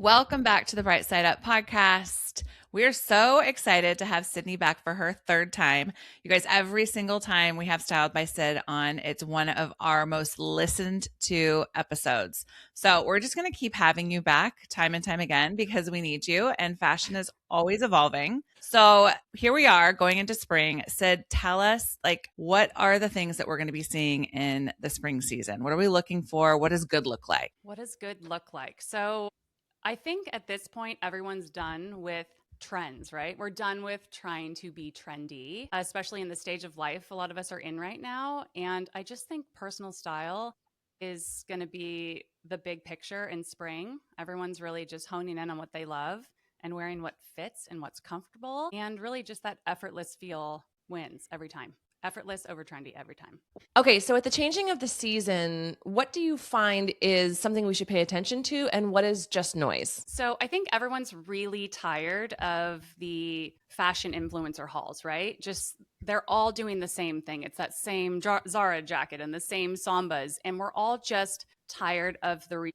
Welcome back to the Bright Side Up podcast. We're so excited to have Sydney back for her third time. You guys, every single time we have Styled by Sid on, it's one of our most listened to episodes. So we're just going to keep having you back time and time again because we need you, and fashion is always evolving. So here we are going into spring. Sid, tell us, what are the things that we're going to be seeing in the spring season? What are we looking for? What does good look like? What does good look like? So I think at this point, everyone's done with trends, right? We're done with trying to be trendy, especially in the stage of life a lot of us are in right now. And I just think personal style is going to be the big picture in spring. Everyone's really just honing in on what they love and wearing what fits and what's comfortable. And really just that effortless feel wins every time. Effortless over trendy every time. Okay, so at the changing of the season, what do you find is something we should pay attention to, and what is just noise? So I think everyone's really tired of the fashion influencer hauls, right? Just they're all doing the same thing. It's that same Zara jacket and the same Sambas, and we're all just tired of the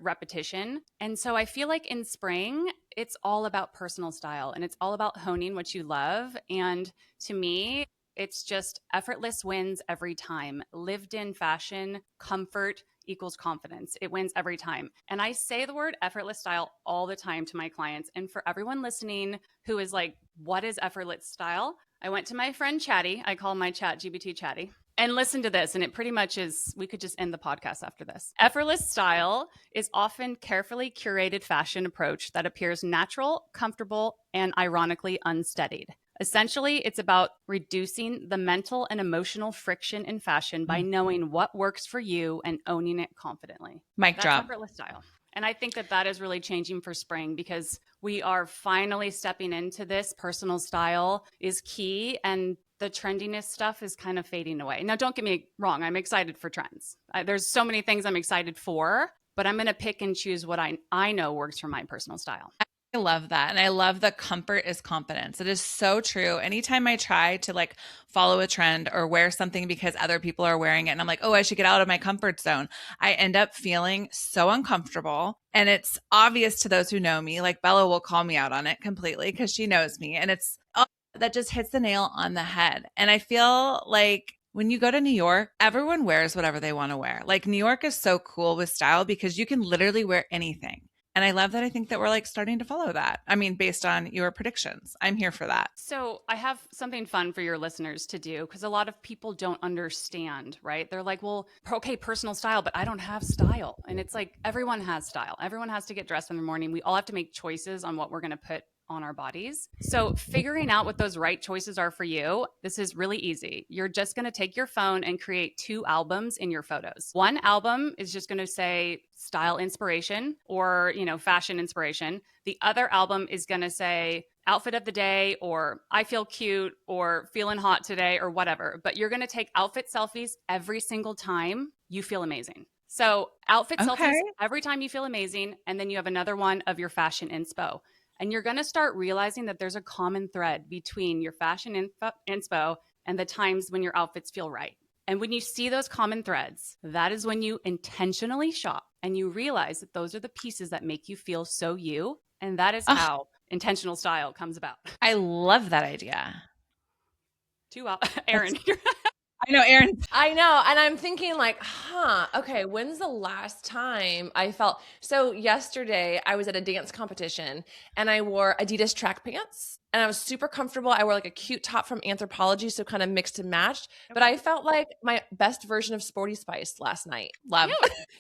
repetition. And so I feel like in spring, it's all about personal style and it's all about honing what you love. And to me, it's just effortless wins every time. Lived in fashion, comfort equals confidence. It wins every time. And I say the word effortless style all the time to my clients. And for everyone listening who is like, what is effortless style? I went to my friend Chatty. I call my chat GBT Chatty. And listen to this. And it pretty much is, we could just end the podcast after this. Effortless style is often carefully curated fashion approach that appears natural, comfortable, and ironically unstudied. Essentially, it's about reducing the mental and emotional friction in fashion by knowing what works for you and owning it confidently. Mic drop. Effortless style. And I think that is really changing for spring because we are finally stepping into this. Personal style is key and the trendiness stuff is kind of fading away. Now, don't get me wrong. I'm excited for trends. There's so many things I'm excited for, but I'm going to pick and choose what I know works for my personal style. I love that. And I love the comfort is confidence. It is so true. Anytime I try to follow a trend or wear something because other people are wearing it and I'm like, oh, I should get out of my comfort zone, I end up feeling so uncomfortable. And it's obvious to those who know me, like Bella will call me out on it completely because she knows me. And that just hits the nail on the head. And I feel like when you go to New York, everyone wears whatever they want to wear. New York is so cool with style because you can literally wear anything. And I love that. I think that we're starting to follow that. I mean, based on your predictions, I'm here for that. So I have something fun for your listeners to do because a lot of people don't understand, right? They're like, well, okay, personal style, but I don't have style. And it's like, everyone has style. Everyone has to get dressed in the morning. We all have to make choices on what we're going to put on our bodies. So figuring out what those right choices are for you, this is really easy. You're just going to take your phone and create 2 albums in your photos. One album is just going to say style inspiration or, fashion inspiration. The other album is going to say outfit of the day or I feel cute or feeling hot today or whatever. But you're going to take outfit selfies every single time you feel amazing. So outfit selfies every time you feel amazing. And then you have another one of your fashion inspo. And you're going to start realizing that there's a common thread between your fashion inspo and the times when your outfits feel right. And when you see those common threads, that is when you intentionally shop and you realize that those are the pieces that make you feel so you. And that is how intentional style comes about. I love that idea. Erin. I know, Erin. I know. And I'm thinking okay, when's the last time I felt... So yesterday I was at a dance competition and I wore Adidas track pants and I was super comfortable. I wore a cute top from Anthropologie, so kind of mixed and matched. Okay. But I felt like my best version of Sporty Spice last night. Love.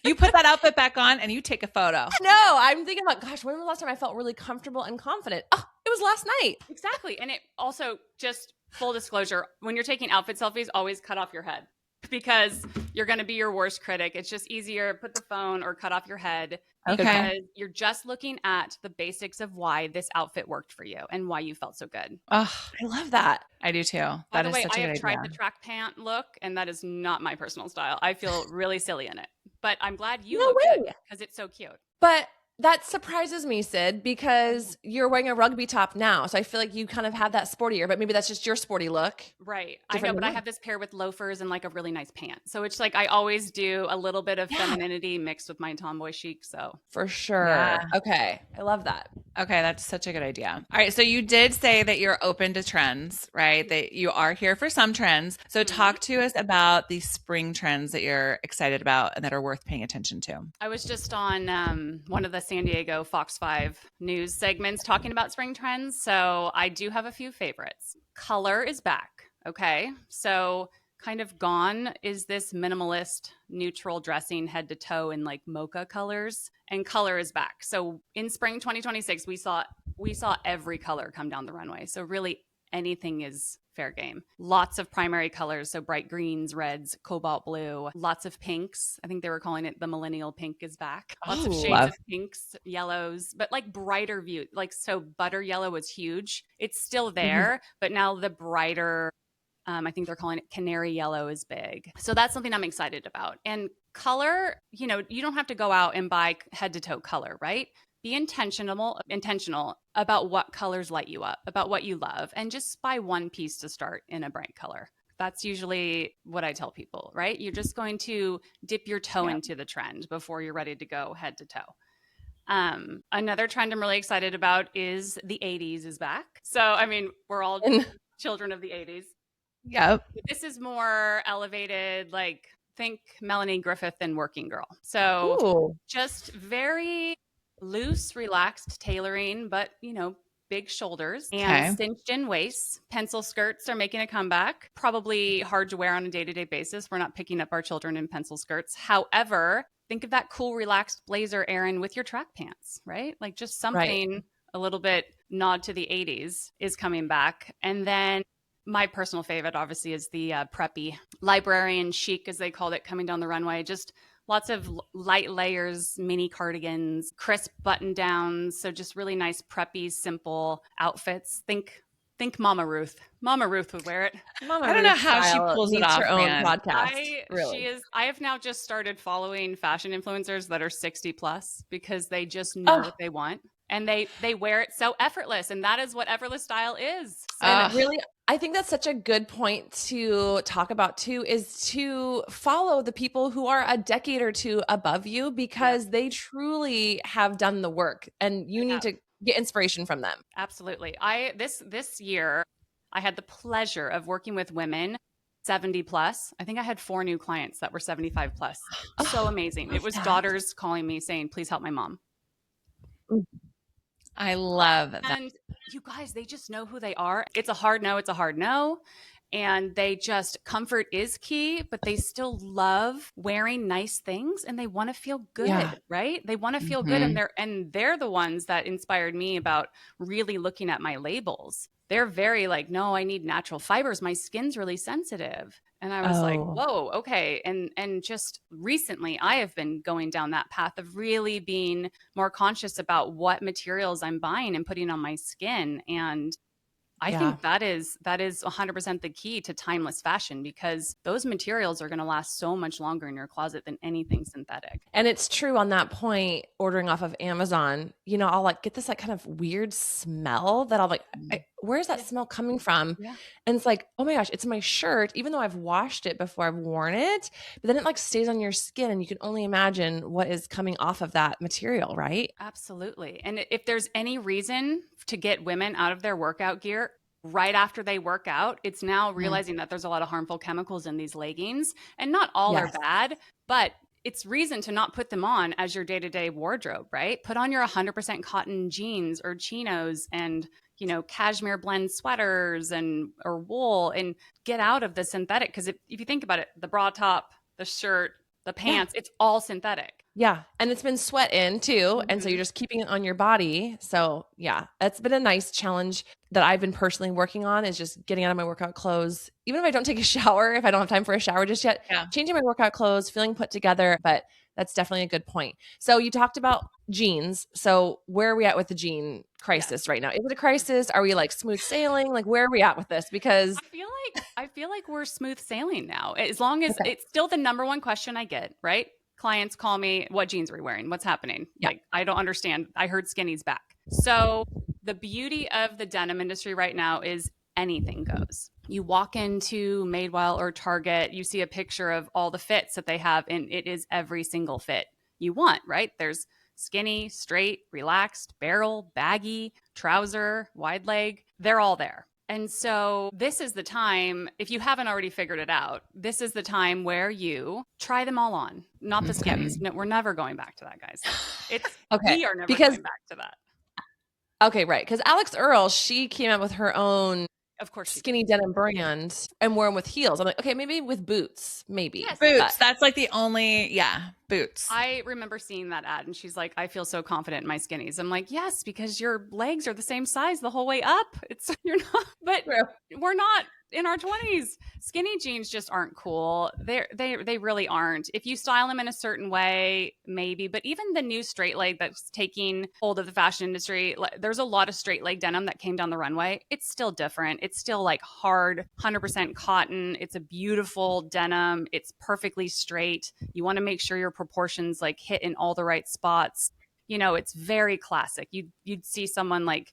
You put that outfit back on and you take a photo. No, I'm thinking gosh, when was the last time I felt really comfortable and confident? Oh, it was last night. Exactly. And it also just... Full disclosure, when you're taking outfit selfies, always cut off your head because you're going to be your worst critic. It's just easier, put the phone or cut off your head because you're just looking at the basics of why this outfit worked for you and why you felt so good. Oh, I love that. I do too. By the way, I have tried the track pant look and that is not my personal style. I feel really silly in it, but I'm glad you look good because it's so cute. But That surprises me, Sid, because you're wearing a rugby top now. So I feel like you kind of have that sportier, but maybe that's just your sporty look. Right. I Different know, but than I mine. have this pair with loafers and like a really nice pant. So it's like I always do a little bit of Yeah, femininity mixed with my tomboy chic. So for Yeah. sure. Okay. I love that. Okay, that's such a good idea. All right, so you did say that you're open to trends, right? That you are here for some trends. So Mhm. talk to us about the spring trends that you're excited about and that are worth paying attention to. I was just on one of the San Diego Fox 5 news segments talking about spring trends. So I do have a few favorites. Color is back. Okay. So kind of gone is this minimalist neutral dressing head to toe in like mocha colors, and color is back. So in spring 2026 we saw every color come down the runway. So really anything is fair game. Lots of primary colors, so bright greens, reds, cobalt blue, lots of pinks. I think they were calling it the millennial pink is back. Lots of Oh, shades Love. of pinks, yellows, but like brighter view. Like so butter yellow was huge. It's still there, but now the brighter I think they're calling it canary yellow is big. So that's something I'm excited about. And color, you don't have to go out and buy head to toe color, right? Be intentional about what colors light you up, about what you love, and just buy one piece to start in a bright color. That's usually what I tell people, right? You're just going to dip your toe Yeah. into the trend before you're ready to go head to toe. Another trend I'm really excited about is the 80s is back. So, I mean, we're all and children of the 80s. Yep. This is more elevated, like think Melanie Griffith and Working Girl. So ooh, just very loose, relaxed tailoring, but big shoulders and Okay. cinched in waists. Pencil skirts are making a comeback. Probably hard to wear on a day-to-day basis. We're not picking up our children in pencil skirts. However, think of that cool, relaxed blazer, Erin, with your track pants, right? Like just right. something a little bit nod to the 80s is coming back. And then my personal favorite, obviously, is the preppy librarian chic, as they called it, coming down the runway. Just lots of light layers, mini cardigans, crisp button downs. So just really nice, preppy, simple outfits. Think Mama Ruth. Mama Ruth would wear it. Mama I don't know Ruth how she style pulls it needs her off, own man. podcast. She Really. is. I have now just started following fashion influencers that are 60 plus because they just know Oh, what they want and they wear it so effortless, and that is what effortless style is. So and really, I think that's such a good point to talk about too, is to follow the people who are a decade or two above you because they truly have done the work and you need to get inspiration from them. absolutely. This year I had the pleasure of working with women 70 plus. I think I had 4 new clients that were 75 plus. So Oh, amazing. It love was that. daughters calling me saying, "Please help my mom." Mm, I love that. And you guys, they just know who they are. It's a hard no. It's a hard no. And they just, comfort is key, but they still love wearing nice things and they want to feel good, Yeah. right? They want to feel good. Mhm. And they're the ones that inspired me about really looking at my labels. They're very like, no, I need natural fibers. My skin's really sensitive. And I was like, Oh, whoa, okay. And just recently I have been going down that path of really being more conscious about what materials I'm buying and putting on my skin. And I yeah. think that is 100% the key to timeless fashion because those materials are going to last so much longer in your closet than anything synthetic. And it's true on that point, ordering off of Amazon, I'll like get this like kind of weird smell that I'll like, where's that Yeah. smell coming from? Yeah. And it's like, oh my gosh, it's my shirt, even though I've washed it before I've worn it, but then it like stays on your skin and you can only imagine what is coming off of that material, right? Absolutely. And if there's any reason to get women out of their workout gear right after they work out, it's now realizing that there's a lot of harmful chemicals in these leggings, and not all are Yes. bad, but it's reason to not put them on as your day-to-day wardrobe, right? Put on your 100% cotton jeans or chinos and cashmere blend sweaters and or wool, and get out of the synthetic. Because if you think about it, the bra top, the shirt, the Yeah. pants, it's all synthetic. Yeah. And it's been sweat in too. And so Mhm. you're just keeping it on your body. So yeah, that's been a nice challenge that I've been personally working on, is just getting out of my workout clothes. Even if I don't take a shower, if I don't have time for a shower just yet, Yeah. changing my workout clothes, feeling put together. But that's definitely a good point. So you talked about jeans. So where are we at with the jean crisis right now? Is it a crisis? Are we like smooth sailing? Like where are we at with this? Because I feel like we're smooth sailing now. As long as okay. it's still the number one question I get, right? clients call me, what jeans are we wearing? What's happening? Yeah. Like, I don't understand. I heard skinny's back. So the beauty of the denim industry right now is anything goes. You walk into Madewell or Target, you see a picture of all the fits that they have, and it is every single fit you want, right? There's skinny, straight, relaxed, barrel, baggy, trouser, wide leg. They're all there. And so this is the time, if you haven't already figured it out, this is the time where you try them all on, not the skinnies. No, we're never going back to that, guys. We are never going back to that. Okay, right. Because Alex Earl, she came out with her own of course skinny denim brand and wore them with heels. I'm like, okay, maybe with boots, maybe. Yes. Boots. That's like the only, boots. I remember seeing that ad and she's like, I feel so confident in my skinnies. I'm like, yes, because your legs are the same size the whole way up. You're not, but we're not in our 20s. Skinny jeans just aren't cool. They really aren't. If you style them in a certain way, maybe, but even the new straight leg that's taking hold of the fashion industry, there's a lot of straight leg denim that came down the runway. It's still different. It's still like hard, 100% cotton. It's a beautiful denim. It's perfectly straight. You want to make sure your proportions like hit in all the right spots. It's very classic. You'd see someone like,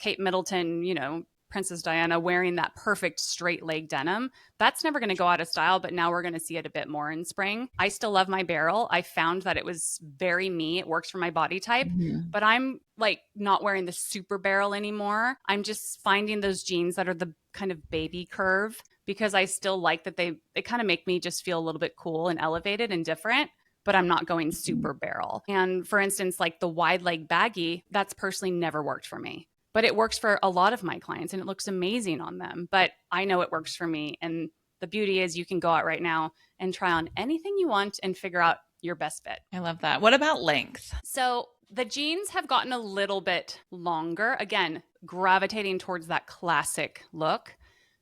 Kate Middleton, Princess Diana wearing that perfect straight leg denim. That's never going to go out of style, but now we're going to see it a bit more in spring. I still love my barrel. I found that it was very me. It works for my body type, but I'm like not wearing the super barrel anymore. I'm just finding those jeans that are the kind of baby curve because I still like that they kind of make me just feel a little bit cool and elevated and different, but I'm not going super barrel. And for instance, like the wide leg baggy, that's personally never worked for me. But it works for a lot of my clients and it looks amazing on them. But I know it works for me. And the beauty is you can go out right now and try on anything you want and figure out your best fit. I love that. What about length? So the jeans have gotten a little bit longer. Again, gravitating towards that classic look.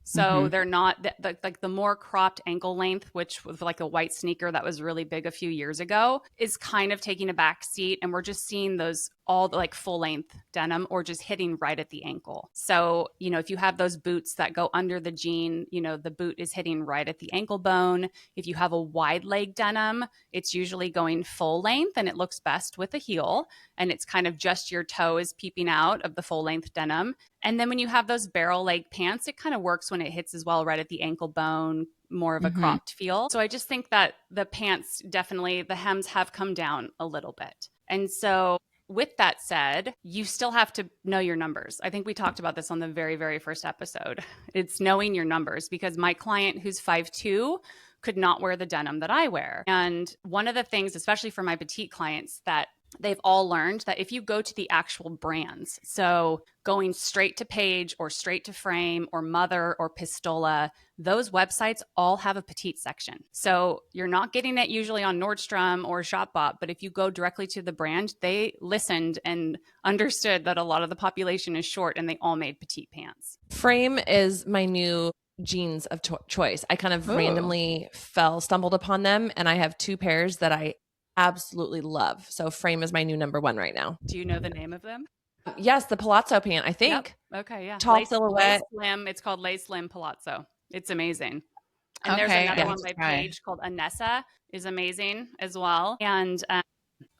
So they're not like the more cropped ankle length, which was like a white sneaker that was really big a few years ago, is kind of taking a back seat. And we're just seeing those all like full length denim or just hitting right at the ankle. So, if you have those boots that go under the jean, the boot is hitting right at the ankle bone. If you have a wide leg denim, it's usually going full length and it looks best with a heel. And it's kind of just your toe is peeping out of the full length denim. And then when you have those barrel leg pants, it kind of works when it hits as well right at the ankle bone, more of a cropped feel. So I just think that the pants definitely, the hems have come down a little bit. And so with that said, you still have to know your numbers. I think we talked about this on the very, very first episode. It's knowing your numbers because my client who's 5'2" could not wear the denim that I wear. And one of the things, especially for my petite clients, that they've all learned that if you go to the actual brands, so going straight to Page or straight to Frame or Mother or Pistola, those websites all have a petite section. So you're not getting it usually on Nordstrom or Shopbop, but if you go directly to the brand, they listened and understood that a lot of the population is short and they all made petite pants. Frame is my new jeans of choice. I kind of randomly stumbled upon them and I have two pairs that I absolutely love. So Frame is my new number one right now. Do you know the name of them? Yes, the Palazzo pant, I think. Yep. Okay, yeah. Tall silhouette. Slim. It's called Lace Slim Palazzo. It's amazing. And there's another one by Paige called Anessa is amazing as well. And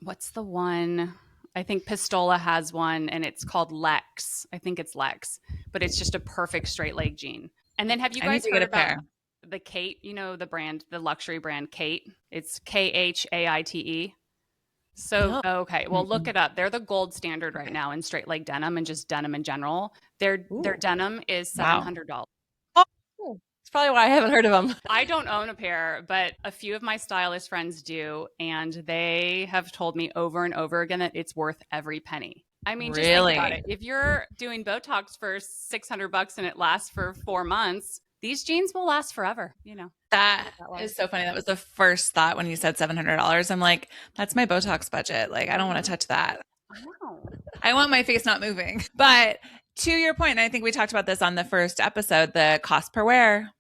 what's the one? I think Pistola has one and it's called Lex. I think it's Lex, but it's just a perfect straight leg jean. And then have you guys heard about the Kate, the brand, the luxury brand Kate? It's Khaite. So, okay. Well, look it up. They're the gold standard right now in straight leg denim and just denim in general. Their denim is $700. Oh, it's probably why I haven't heard of them. I don't own a pair, but a few of my stylist friends do. And they have told me over and over again that it's worth every penny. I mean, just think about it. If you're doing Botox for $600 and it lasts for 4 months, these jeans will last forever, That is so funny. That was the first thought when you said $700. I'm like, that's my Botox budget. Like, I don't want to touch that. I want my face not moving. But to your point, and I think we talked about this on the first episode, the cost per wear.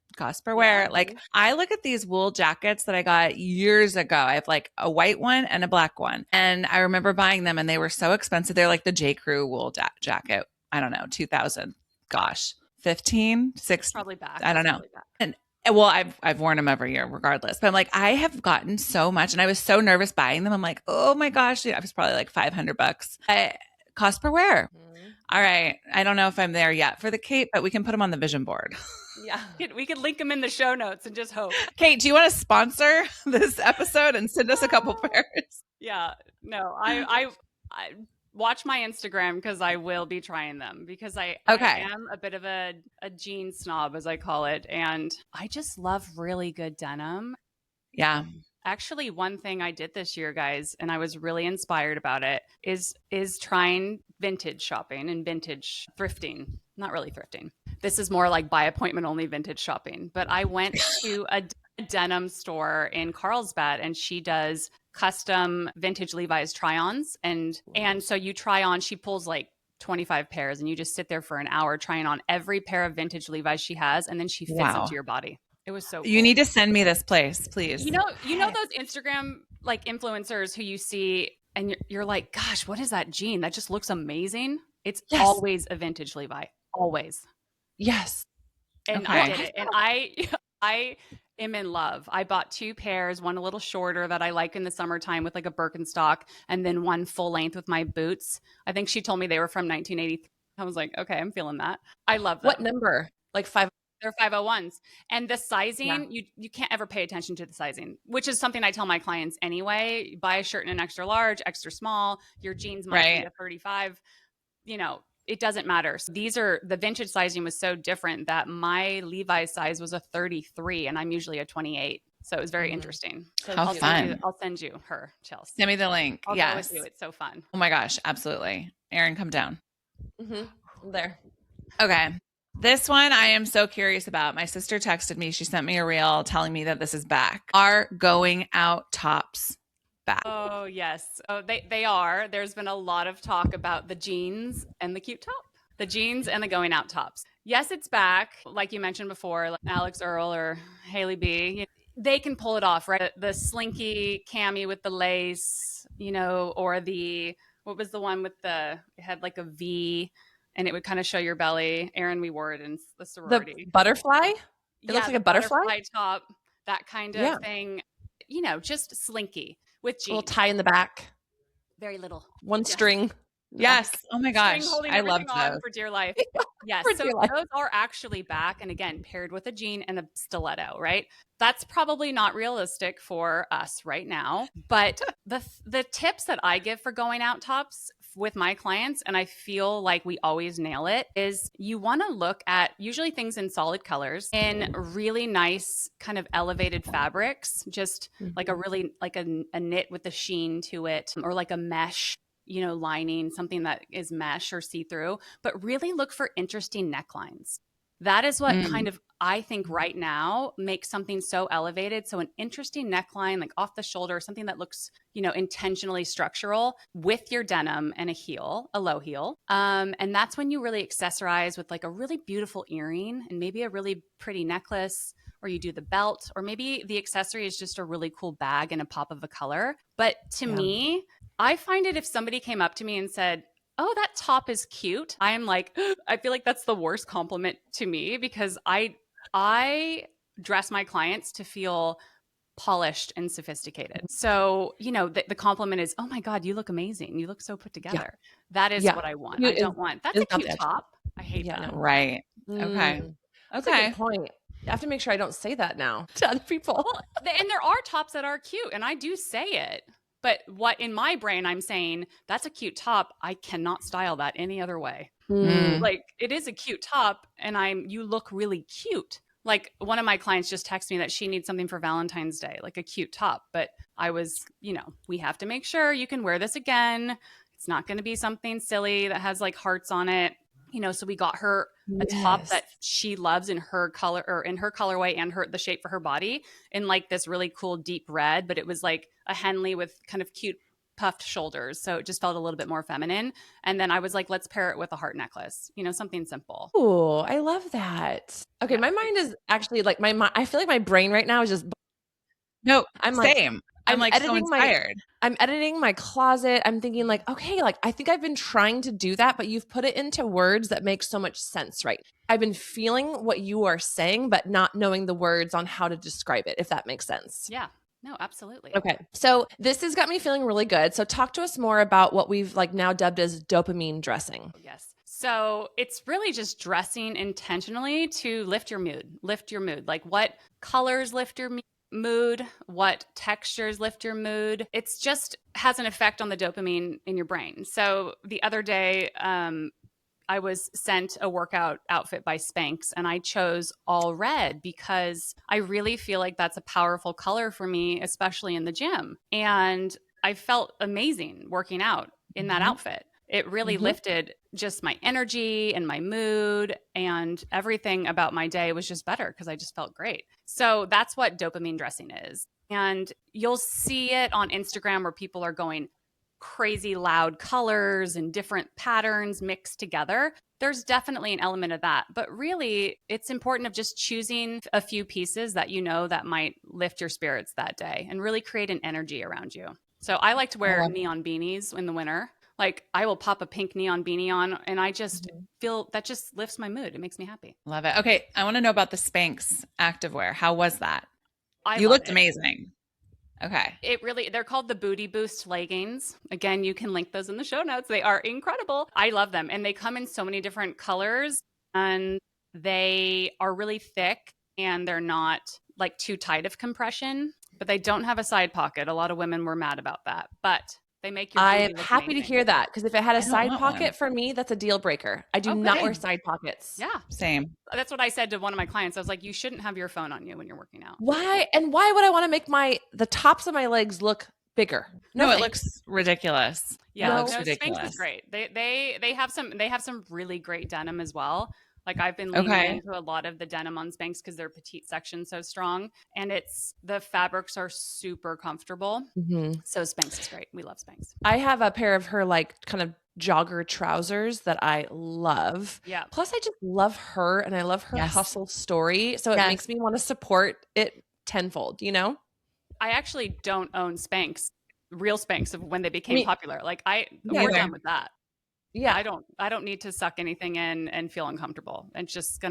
Like, I look at these wool jackets that I got years ago. I have like a white one and a black one. And I remember buying them and they were so expensive. They're like the J. Crew wool jacket. I don't know, 2000. Gosh. 15, 6, probably back. I don't know. And Well, I've worn them every year regardless. But I'm like, I have gotten so much and I was so nervous buying them. I'm like, oh my gosh, it was probably like $500. Cost per wear. All right. I don't know if I'm there yet for the Kate, but we can put them on the vision board. Yeah. We could link them in the show notes and just hope. Kate, do you want to sponsor this episode and send us a couple pairs? Yeah. No, I watch my Instagram because I will be trying them because I am a bit of a jean snob, as I call it. And I just love really good denim. Yeah. Actually, one thing I did this year, guys, and I was really inspired about it, is trying vintage shopping and vintage thrifting. Not really thrifting. This is more like by appointment only vintage shopping. But I went to a denim store in Carlsbad, and she does custom vintage Levi's try-ons. And so you try on, she pulls like 25 pairs, and you just sit there for an hour trying on every pair of vintage Levi's she has, and then she fits it to your body. It was so cool. You need to send me this place, please. You know those Instagram like influencers who you see and you're like, gosh, what is that jean? That just looks amazing. It's always a vintage Levi. Always. Yes. And I did it. And I am in love. I bought 2 pairs, one a little shorter that I like in the summertime with like a Birkenstock, and then one full length with my boots. I think she told me they were from 1983. I was like, okay, I'm feeling that. I love them. What number? Like 5? They're 501s. And the sizing, you can't ever pay attention to the sizing, which is something I tell my clients anyway. Buy a shirt in an extra large, extra small. Your jeans might be a 35. It doesn't matter. So the vintage sizing was so different that my Levi's size was a 33 and I'm usually a 28. So it was very interesting. So How fun. I'll send you her, Chelsea. Send me the link. I'll go with you. It's so fun. Oh my gosh. Absolutely. Erin, come down. Mm-hmm. There. Okay. This one I am so curious about. My sister texted me. She sent me a reel telling me that this is back. Are going out tops back? Oh, yes. Oh, they are. There's been a lot of talk about the jeans and the cute top. The jeans and the going out tops. Yes, it's back. Like you mentioned before, like Alex Earl or Haley B. They can pull it off, right? The slinky cami with the lace, or what was the one with it had like a V and it would kind of show your belly. Erin, we wore it in the sorority. The butterfly? It looks like a butterfly top, that kind of thing. Just slinky with jeans. A little tie in the back. Very little. One string. Yes. Oh my gosh. I love those. For dear life. Yes. So those are actually back. And again, paired with a jean and a stiletto, right? That's probably not realistic for us right now. But the tips that I give for going out tops with my clients, and I feel like we always nail it, is you want to look at usually things in solid colors in really nice kind of elevated fabrics, just like a knit with a sheen to it, or like a mesh lining, something that is mesh or see-through, but really look for interesting necklines. That is what kind of, I think right now makes something so elevated. So an interesting neckline, like off the shoulder, something that looks, intentionally structural with your denim and a low heel. And that's when you really accessorize with like a really beautiful earring and maybe a really pretty necklace, or you do the belt, or maybe the accessory is just a really cool bag and a pop of a color. But to me, I find it if somebody came up to me and said, oh, that top is cute, I am like, I feel like that's the worst compliment to me because I dress my clients to feel polished and sophisticated. So, the compliment is, oh my God, you look amazing. You look so put together. Yeah. That is what I want. I don't want, that's a cute top. I hate that. No. Right. Okay. That's a good point. I have to make sure I don't say that now to other people. Well, and there are tops that are cute, and I do say it. But what in my brain I'm saying, that's a cute top. I cannot style that any other way. Like it is a cute top and you look really cute. Like one of my clients just texted me that she needs something for Valentine's Day, like a cute top. But I was, we have to make sure you can wear this again. It's not going to be something silly that has like hearts on it. So we got her a top that she loves in her color or in her colorway and the shape for her body in like this really cool deep red, but it was like a Henley with kind of cute puffed shoulders. So it just felt a little bit more feminine. And then I was like, let's pair it with a heart necklace, something simple. Oh, I love that. Okay. My mind is actually like I feel like my brain right now is just. No, I'm same. I'm like so inspired. I'm editing my closet. I'm thinking like, okay, like I think I've been trying to do that, but you've put it into words that make so much sense, right? I've been feeling what you are saying, but not knowing the words on how to describe it, if that makes sense. Yeah. No, absolutely. Okay. So this has got me feeling really good. So talk to us more about what we've like now dubbed as dopamine dressing. Yes. So it's really just dressing intentionally to lift your mood. Lift your mood. Like what colors lift your mood, what textures lift your mood. It's just has an effect on the dopamine in your brain. So the other day, I was sent a workout outfit by Spanx and I chose all red because I really feel like that's a powerful color for me, especially in the gym. And I felt amazing working out in that outfit. It really lifted just my energy and my mood, and everything about my day was just better because I just felt great. So that's what dopamine dressing is. And you'll see it on Instagram where people are going crazy loud colors and different patterns mixed together. There's definitely an element of that, but really it's important of just choosing a few pieces that you know that might lift your spirits that day and really create an energy around you. So I like to wear neon beanies in the winter. Like I will pop a pink neon beanie on and I just feel that just lifts my mood. It makes me happy. Love it. Okay. I want to know about the Spanx activewear. How was that? You love looked it. amazing. Okay. They're called the Booty Boost leggings. Again, you can link those in the show notes. They are incredible. I love them. And they come in so many different colors and they are really thick and they're not like too tight of compression, but they don't have a side pocket. A lot of women were mad about that, but they make your booty I'm look happy amazing. to hear that because if it had a side want pocket one. for me, that's a deal breaker. I do not wear side pockets. Yeah. Same. That's what I said to one of my clients. I was like, you shouldn't have your phone on you when you're working out. Why? And why would I want to make the tops of my legs look bigger? No, it thanks. looks ridiculous. Yeah, it looks no, ridiculous. Spanx is great. They have some really great denim as well. Like I've been leaning into a lot of the denim on Spanx because their petite section so strong, and the fabrics are super comfortable. So Spanx is great. We love Spanx. I have a pair of her like kind of jogger trousers that I love. Yeah. Plus, I just love her and I love her hustle story. So it makes me want to support it tenfold. You know. I actually don't own Spanx, real Spanx of when they became popular. Like we're done with that. Yeah. I don't need to suck anything in and feel uncomfortable. It's just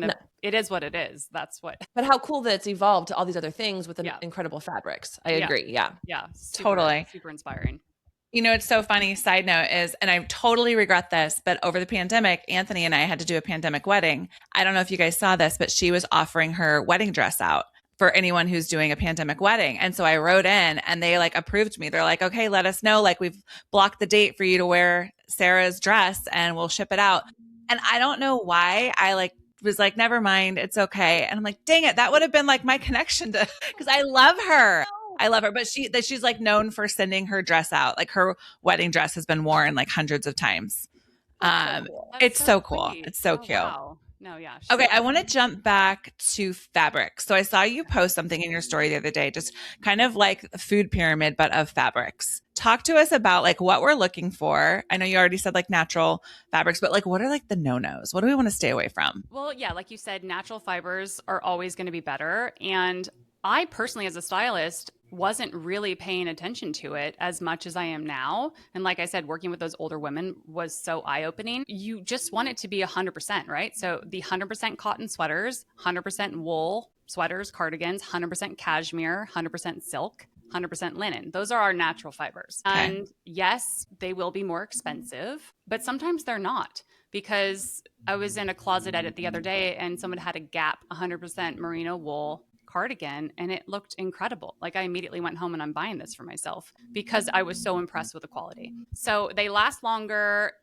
it is what it is. That's what. But how cool that it's evolved to all these other things with incredible fabrics. I agree. Yeah. Yeah. Totally. Super inspiring. You know, it's so funny. Side note is, and I totally regret this, but over the pandemic, Anthony and I had to do a pandemic wedding. I don't know if you guys saw this, but she was offering her wedding dress out for anyone who's doing a pandemic wedding. And so I wrote in and they like approved me. They're like, okay, let us know. Like we've blocked the date for you to wear Sarah's dress and we'll ship it out. And I don't know why I was like, never mind. It's okay. And I'm like, dang it. That would have been like my connection to, cause I love her. I love her, but she's like known for sending her dress out. Like her wedding dress has been worn like hundreds of times. It's so cool. It's so cute. Wow. No, yeah. Okay, I want to jump back to fabric. So I saw you post something in your story the other day, just kind of like a food pyramid, but of fabrics. Talk to us about like what we're looking for. I know you already said like natural fabrics, but like what are like the no-nos? What do we want to stay away from? Well, yeah, like you said, natural fibers are always going to be better. And I personally, as a stylist, wasn't really paying attention to it as much as I am now. And like I said, working with those older women was so eye-opening. You just want it to be 100%, right? So the 100% cotton sweaters, 100% wool sweaters, cardigans, 100% cashmere, 100% silk, 100% linen. Those are our natural fibers. Okay. And yes, they will be more expensive, but sometimes they're not. Because I was in a closet edit the other day and someone had a Gap 100% merino wool cardigan and it looked incredible. Like I immediately went home and I'm buying this for myself because I was so impressed with the quality. So they last longer,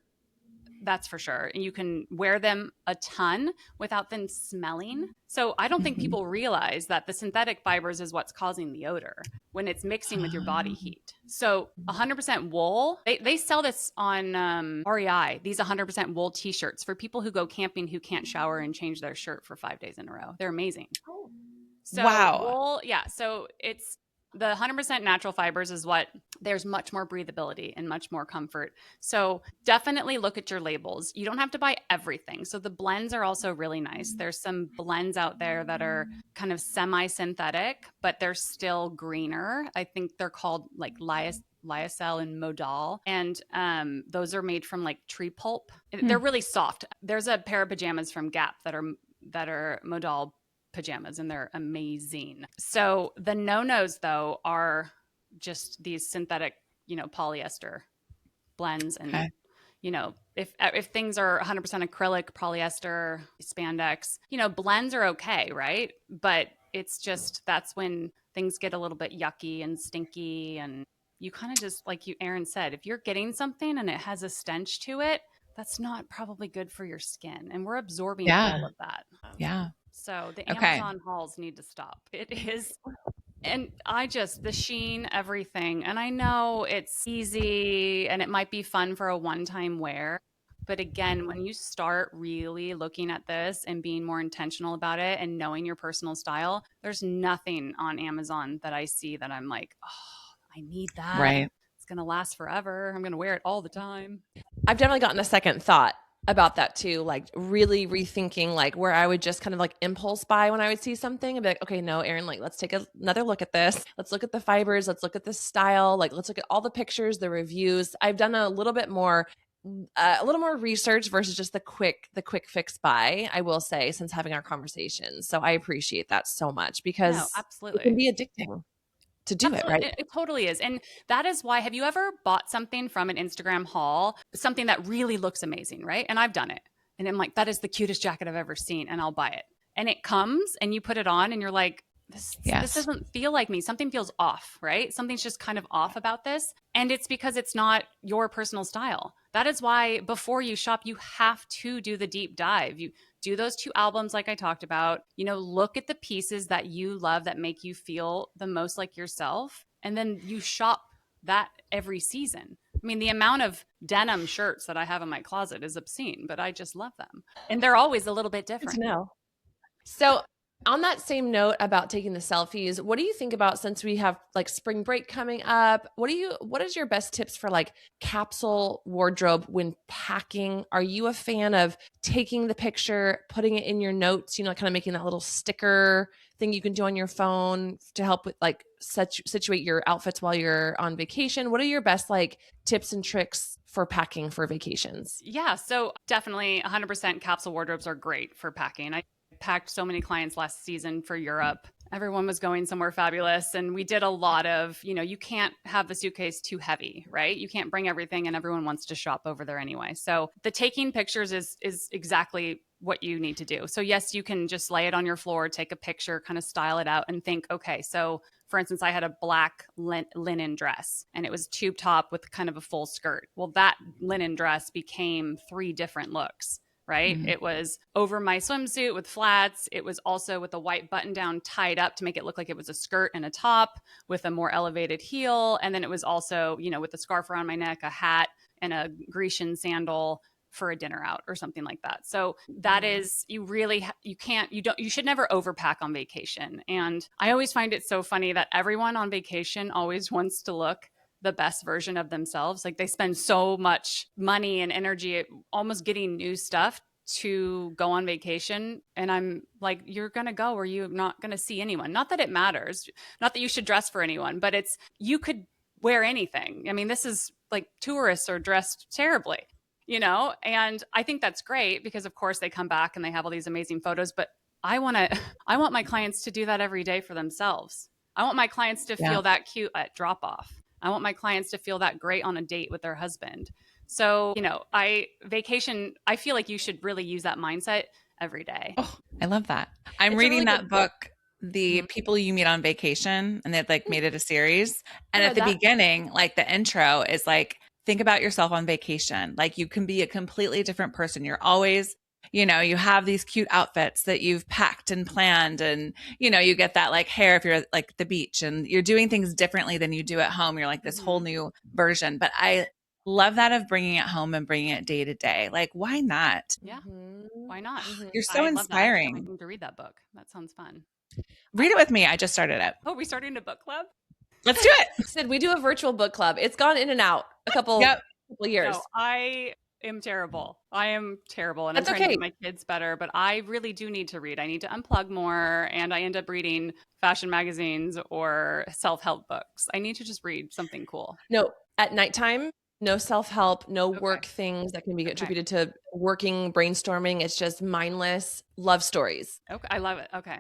that's for sure. And you can wear them a ton without them smelling. So I don't think people realize that the synthetic fibers is what's causing the odor when it's mixing with your body heat. So 100% wool, they sell this on REI, these 100% wool t-shirts for people who go camping who can't shower and change their shirt for 5 days in a row. They're amazing. So wow. wool, yeah. So it's the 100% natural fibers is what there's much more breathability and much more comfort. So definitely look at your labels. You don't have to buy everything. So the blends are also really nice. There's some blends out there that are kind of semi-synthetic, but they're still greener. I think they're called like lyocell and modal, and those are made from like tree pulp. They're really soft. There's a pair of pajamas from Gap that are modal pajamas, and they're amazing. So the no-nos though are just these synthetic, polyester blends. And Okay. If things are 100% acrylic, polyester, spandex, blends are okay, right? But it's just, that's when things get a little bit yucky and stinky, and you kind of just, like Erin said, if you're getting something and it has a stench to it, that's not probably good for your skin, and we're absorbing Yeah. all of that. Yeah. So the Okay. Amazon hauls need to stop. It is. And the sheen, everything. And I know it's easy and it might be fun for a one-time wear. But again, when you start really looking at this and being more intentional about it and knowing your personal style, there's nothing on Amazon that I see that I'm like, oh, I need that. Right. It's going to last forever. I'm going to wear it all the time. I've definitely gotten a second thought about that too, like really rethinking like where I would just kind of like impulse buy when I would see something and be like, okay, no, Erin, like let's take another look at this. Let's look at the fibers. Let's look at the style. Like let's look at all the pictures, the reviews. I've done a little more research versus just the quick fix buy, I will say, since having our conversations. So I appreciate that so much because No, absolutely. it can be addicting to do it, right? It totally is. And that is why, have you ever bought something from an Instagram haul, something that really looks amazing, right? And I've done it. And I'm like, that is the cutest jacket I've ever seen, and I'll buy it. And it comes and you put it on and you're like, this doesn't feel like me. Something feels off, right? Something's just kind of off about this. And it's because it's not your personal style. That is why before you shop, you have to do the deep dive. You do those 2 albums like I talked about, look at the pieces that you love that make you feel the most like yourself. And then you shop that every season. I mean, the amount of denim shirts that I have in my closet is obscene, but I just love them. And they're always a little bit different. No. So on that same note about taking the selfies, what do you think about, since we have like spring break coming up, what is your best tips for like capsule wardrobe when packing? Are you a fan of taking the picture, putting it in your notes, kind of making that little sticker thing you can do on your phone to help with like situate your outfits while you're on vacation? What are your best like tips and tricks for packing for vacations? Yeah, so definitely 100% capsule wardrobes are great for packing. I packed so many clients last season for Europe. Everyone was going somewhere fabulous. And we did a lot of, you can't have the suitcase too heavy, right? You can't bring everything, and everyone wants to shop over there anyway. So the taking pictures is exactly what you need to do. So yes, you can just lay it on your floor, take a picture, kind of style it out and think, okay, so for instance, I had a black linen dress and it was tube top with kind of a full skirt. Well, that linen dress became 3 different looks. Right? Mm-hmm. It was over my swimsuit with flats. It was also with a white button down tied up to make it look like it was a skirt and a top with a more elevated heel. And then it was also, with a scarf around my neck, a hat, and a Grecian sandal for a dinner out or something like that. So that is, you should never overpack on vacation. And I always find it so funny that everyone on vacation always wants to look the best version of themselves. Like they spend so much money and energy almost getting new stuff to go on vacation. And I'm like, you're going to go where you're not going to see anyone. Not that it matters, not that you should dress for anyone, but you could wear anything. I mean, this is like tourists are dressed terribly, and I think that's great because of course they come back and they have all these amazing photos, but I want my clients to do that every day for themselves. I want my clients to feel that cute at drop off. I want my clients to feel that great on a date with their husband. So, I feel like you should really use that mindset every day. Oh, I love that. I'm reading that book, The People You Meet on Vacation, and they've like made it a series. And at the beginning, like the intro is like, think about yourself on vacation. Like you can be a completely different person. You're always, you have these cute outfits that you've packed and planned, and, you get that like hair if you're like the beach and you're doing things differently than you do at home. You're like this whole new version. But I love that of bringing it home and bringing it day to day. Like, why not? Yeah. Why not? You're so inspiring. I need to read that book. That sounds fun. Read it with me. I just started it. Oh, we starting a book club? Let's do it. Sid, we do a virtual book club. It's gone in and out a couple years. No, I am terrible. I am terrible. And That's I'm trying to okay. get my kids better, but I really do need to read. I need to unplug more. And I end up reading fashion magazines or self-help books. I need to just read something cool. No, at nighttime, no self-help, no work things that can be attributed to working, brainstorming. It's just mindless love stories. Okay. I love it. Okay.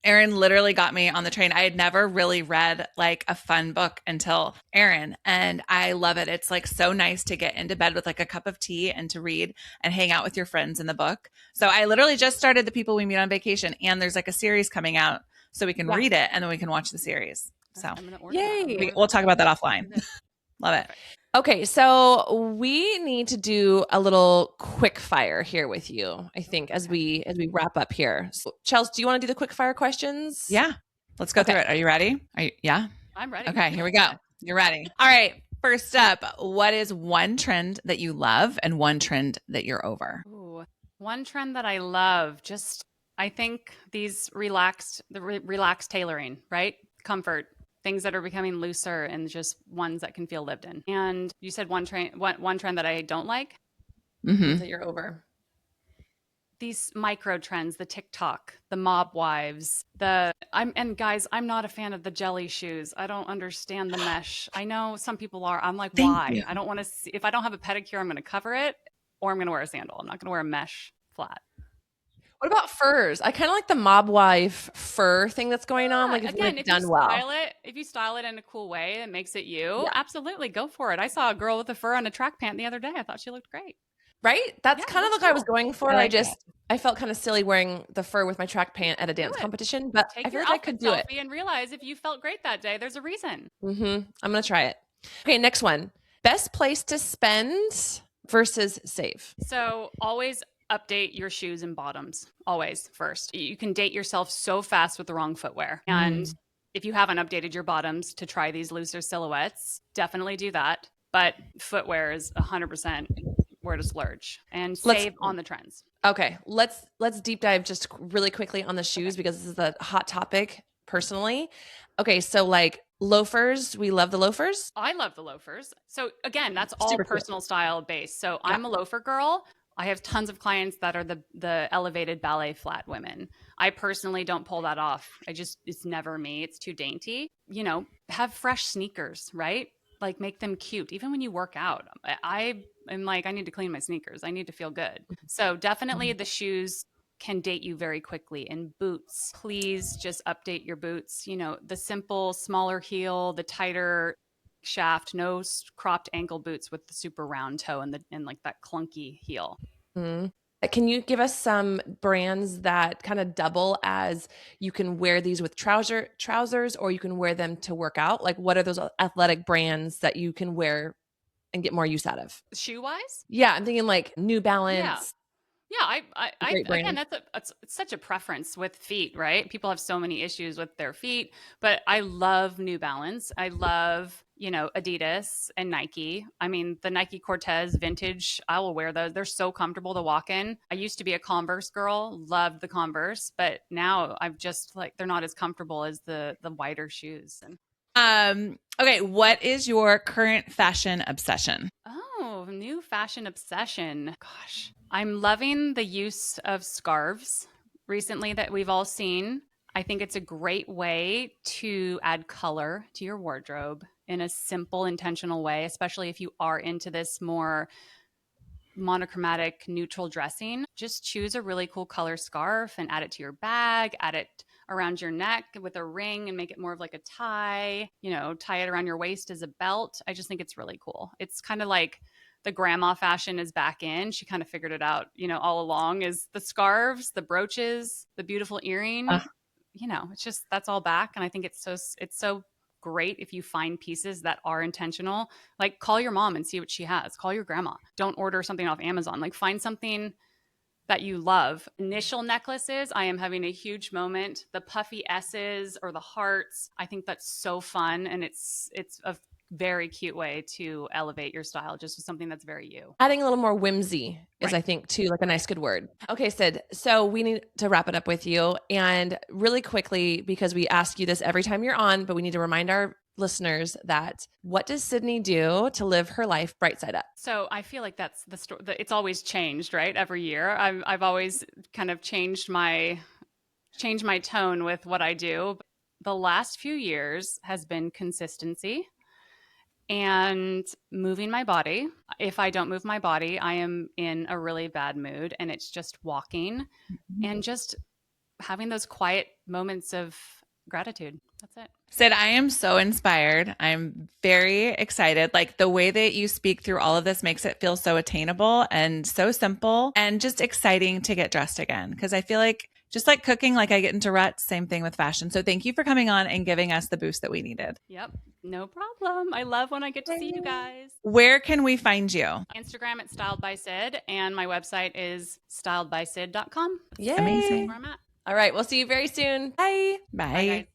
Erin literally got me on the train. I had never really read like a fun book until Erin, and I love it. It's like so nice to get into bed with like a cup of tea and to read and hang out with your friends in the book. So I literally just started The People We Meet on Vacation, and there's like a series coming out so we can read it and then we can watch the series. So yay. We'll talk about that offline. Love it. Okay, so we need to do a little quick fire here with you, I think, as we wrap up here. So, Chelsea, do you want to do the quick fire questions? Yeah. Let's go through it. Are you ready? Yeah. I'm ready. Okay, here we go. You're ready. All right. First up, what is one trend that you love and one trend that you're over? Ooh, one trend that I love, just I think these relaxed tailoring, right? Comfort. Things that are becoming looser and just ones that can feel lived in. And you said one trend that I don't like? That you're over. These micro trends, the TikTok, the mob wives, guys, I'm not a fan of the jelly shoes. I don't understand the mesh. I know some people are. I'm like, why? I don't want to see, if I don't have a pedicure, I'm going to cover it, or I'm going to wear a sandal. I'm not going to wear a mesh flat. What about furs? I kind of like the mob wife fur thing that's going on. Like, if you style it in a cool way that makes it you, absolutely go for it. I saw a girl with a fur on a track pant the other day. I thought she looked great. Right? That's kind of the look I was going for. I felt kind of silly wearing the fur with my track pant at a dance competition, but I feel like I could do it. And realize if you felt great that day, there's a reason. I'm going to try it. Okay, next one. Best place to spend versus save. So always update your shoes and bottoms. Always first. You can date yourself so fast with the wrong footwear. And if you haven't updated your bottoms to try these looser silhouettes, definitely do that. But footwear is 100% where to splurge and save on the trends. Okay, let's deep dive just really quickly on the shoes because this is a hot topic personally. Okay, so like loafers, we love the loafers. I love the loafers. So again, that's all personal style based. So I'm a loafer girl. I have tons of clients that are the elevated ballet flat women. I personally don't pull that off. It's never me. It's too dainty. Have fresh sneakers, right? Like make them cute. Even when you work out, I am like, I need to clean my sneakers. I need to feel good. So definitely the shoes can date you very quickly. And boots, please just update your boots. The simple, smaller heel, the tighter shaft, no cropped ankle boots with the super round toe and like that clunky heel. Can you give us some brands that kind of double as you can wear these with trousers or you can wear them to work out? Like what are those athletic brands that you can wear and get more use out of? Shoe wise? Yeah, I'm thinking like New Balance. Yeah, again, it's such a preference with feet, right? People have so many issues with their feet, but I love New Balance. I love, Adidas and Nike. I mean, the Nike Cortez vintage, I will wear those. They're so comfortable to walk in. I used to be a Converse girl, loved the Converse, but now I've just like, they're not as comfortable as the wider shoes. Okay, what is your current fashion obsession? Oh, new fashion obsession. Gosh, I'm loving the use of scarves recently that we've all seen. I think it's a great way to add color to your wardrobe in a simple, intentional way, especially if you are into this more monochromatic, neutral dressing. Just choose a really cool color scarf and add it to your bag, add it around your neck with a ring and make it more of like a tie, tie it around your waist as a belt. I just think it's really cool. It's kind of like the grandma fashion is back in. She kind of figured it out, all along is the scarves, the brooches, the beautiful earring, it's just, that's all back. And I think it's so great if you find pieces that are intentional. Like call your mom and see what she has. Call your grandma. Don't order something off Amazon. Like find something that you love. Initial necklaces, I am having a huge moment. The puffy S's or the hearts, I think that's so fun. And it's a very cute way to elevate your style, just with something that's very you. Adding a little more whimsy is, I think, too, like a nice good word. Okay, Sid, so we need to wrap it up with you. And really quickly, because we ask you this every time you're on, but we need to remind our listeners that what does Sydney do to live her life bright side up? So I feel like that's the story. It's always changed, right? Every year, I've always kind of changed my tone with what I do. The last few years has been consistency and moving my body. If I don't move my body, I am in a really bad mood, and it's just walking and just having those quiet moments of gratitude. That's it. Sid, I am so inspired. I'm very excited. Like the way that you speak through all of this makes it feel so attainable and so simple and just exciting to get dressed again. Cause I feel like just like cooking, like I get into ruts, same thing with fashion. So thank you for coming on and giving us the boost that we needed. Yep. No problem. I love when I get to see you guys. Where can we find you? Instagram at Styled by Sid, and my website is styledbysid.com. Yay. Amazing. Where I'm at. All right. We'll see you very soon. Bye. Bye. Bye, guys.